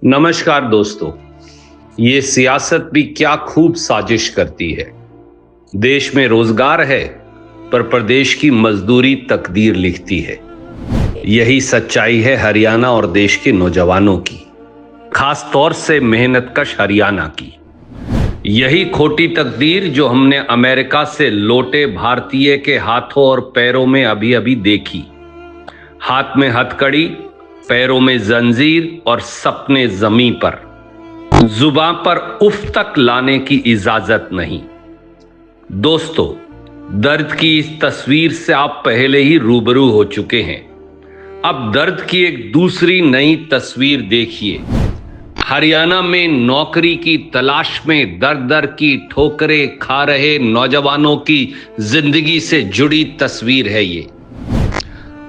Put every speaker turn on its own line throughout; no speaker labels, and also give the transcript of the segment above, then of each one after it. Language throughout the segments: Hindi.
नमस्कार दोस्तों। ये सियासत भी क्या खूब साजिश करती है। देश में रोजगार है पर प्रदेश की मजदूरी तकदीर लिखती है। यही सच्चाई है हरियाणा और देश के नौजवानों की, खास तौर से मेहनतकश हरियाणा की। यही खोटी तकदीर जो हमने अमेरिका से लौटे भारतीय के हाथों और पैरों में अभी अभी देखी। हाथ में हथकड़ी, पैरों में जंजीर और सपने जमीन पर, जुबान पर उफ तक लाने की इजाजत नहीं। दोस्तों, दर्द की इस तस्वीर से आप पहले ही रूबरू हो चुके हैं। अब दर्द की एक दूसरी नई तस्वीर देखिए। हरियाणा में नौकरी की तलाश में दर दर की ठोकरें खा रहे नौजवानों की जिंदगी से जुड़ी तस्वीर है ये।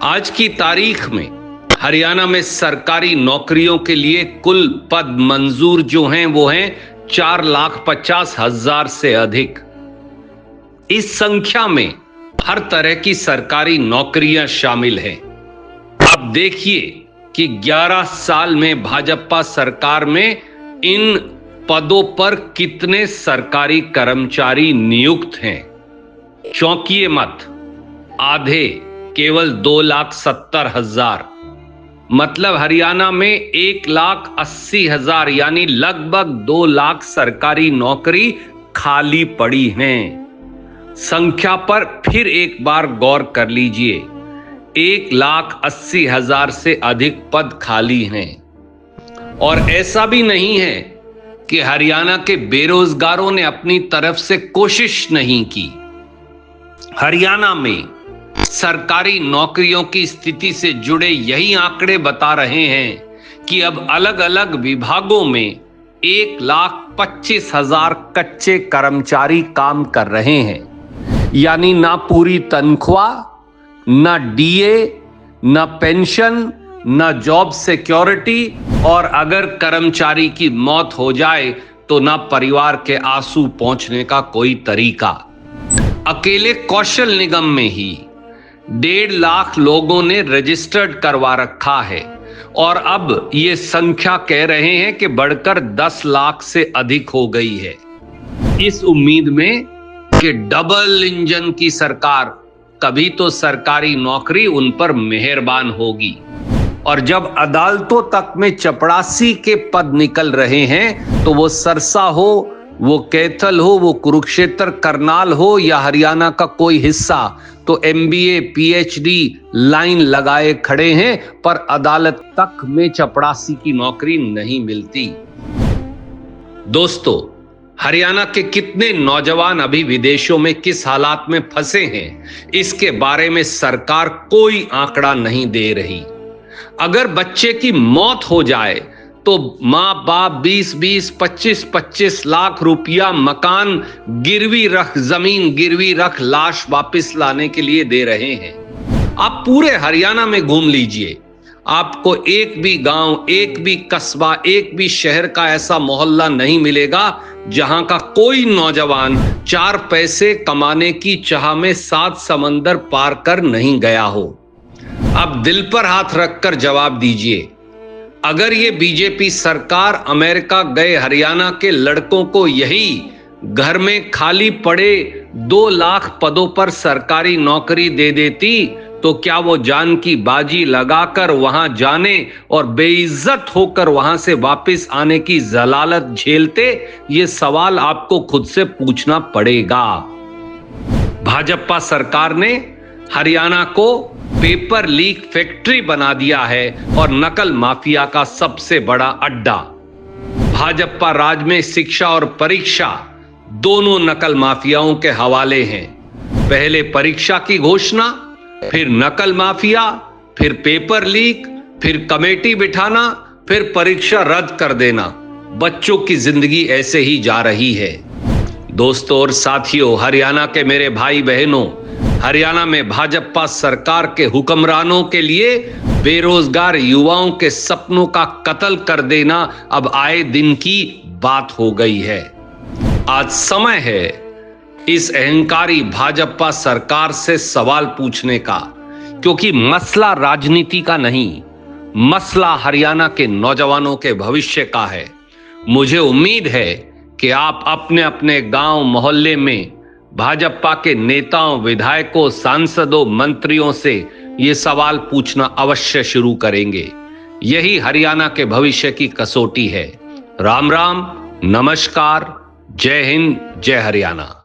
आज की तारीख में हरियाणा में सरकारी नौकरियों के लिए कुल पद मंजूर जो हैं वो हैं 4,50,000 से अधिक। इस संख्या में हर तरह की सरकारी नौकरियां शामिल हैं। अब देखिए कि 11 साल में भाजपा सरकार में इन पदों पर कितने सरकारी कर्मचारी नियुक्त हैं। चौंकिए मत, आधे केवल 2,70,000। मतलब हरियाणा में 1,80,000 यानी लगभग 2 लाख सरकारी नौकरी खाली पड़ी हैं। संख्या पर फिर एक बार गौर कर लीजिए, 1,80,000 से अधिक पद खाली हैं। और ऐसा भी नहीं है कि हरियाणा के बेरोजगारों ने अपनी तरफ से कोशिश नहीं की। हरियाणा में सरकारी नौकरियों की स्थिति से जुड़े यही आंकड़े बता रहे हैं कि अब अलग अलग विभागों में 1,25,000 कच्चे कर्मचारी काम कर रहे हैं। यानी ना पूरी तनख्वाह, ना डीए, ना पेंशन, ना जॉब सिक्योरिटी, और अगर कर्मचारी की मौत हो जाए तो ना परिवार के आंसू पहुंचने का कोई तरीका। अकेले कौशल निगम में ही 1.5 लाख लोगों ने रजिस्टर्ड करवा रखा है और अब ये संख्या कह रहे हैं कि बढ़कर 10 लाख से अधिक हो गई है। इस उम्मीद में कि डबल इंजन की सरकार, कभी तो सरकारी नौकरी उन पर मेहरबान होगी। और जब अदालतों तक में चपरासी के पद निकल रहे हैं तो वो सरसा हो, वो कैथल हो, वो कुरुक्षेत्र करनाल हो या हरियाणा का कोई हिस्सा, तो एमबीए पीएचडी लाइन लगाए खड़े हैं पर अदालत तक में चपरासी की नौकरी नहीं मिलती। दोस्तों, हरियाणा के कितने नौजवान अभी विदेशों में किस हालात में फंसे हैं, इसके बारे में सरकार कोई आंकड़ा नहीं दे रही। अगर बच्चे की मौत हो जाए तो माँ बाप 20-20, 25-25 लाख रुपया मकान गिरवी रख, जमीन गिरवी रख लाश वापस लाने के लिए दे रहे हैं। आप पूरे हरियाणा में घूम लीजिए, आपको एक भी गांव, एक भी कस्बा, एक भी शहर का ऐसा मोहल्ला नहीं मिलेगा जहां का कोई नौजवान 4 पैसे कमाने की चाह में 7 समंदर पार कर नहीं गया हो। अब दिल पर हाथ रखकर जवाब दीजिए, अगर ये बीजेपी सरकार अमेरिका गए हरियाणा के लड़कों को यही घर में खाली पड़े 2 लाख पदों पर सरकारी नौकरी दे देती तो क्या वो जान की बाजी लगाकर वहां जाने और बेइज्जत होकर वहां से वापस आने की जलालत झेलते? ये सवाल आपको खुद से पूछना पड़ेगा। भाजपा सरकार ने हरियाणा को पेपर लीक फैक्ट्री बना दिया है और नकल माफिया का सबसे बड़ा अड्डा। भाजपा राज में शिक्षा और परीक्षा दोनों नकल माफियाओं के हवाले हैं। पहले परीक्षा की घोषणा, फिर नकल माफिया, फिर पेपर लीक, फिर कमेटी बिठाना, फिर परीक्षा रद्द कर देना। बच्चों की जिंदगी ऐसे ही जा रही है। दोस्तों और साथियों, हरियाणा के मेरे भाई बहनों, हरियाणा में भाजपा सरकार के हुक्मरानों के लिए बेरोजगार युवाओं के सपनों का कत्ल कर देना अब आए दिन की बात हो गई है। आज समय है इस अहंकारी भाजपा सरकार से सवाल पूछने का, क्योंकि मसला राजनीति का नहीं, मसला हरियाणा के नौजवानों के भविष्य का है। मुझे उम्मीद है कि आप अपने अपने गांव मोहल्ले में भाजपा के नेताओं, विधायकों, सांसदों, मंत्रियों से ये सवाल पूछना अवश्य शुरू करेंगे। यही हरियाणा के भविष्य की कसौटी है। राम राम, नमस्कार, जय हिंद, जय हरियाणा।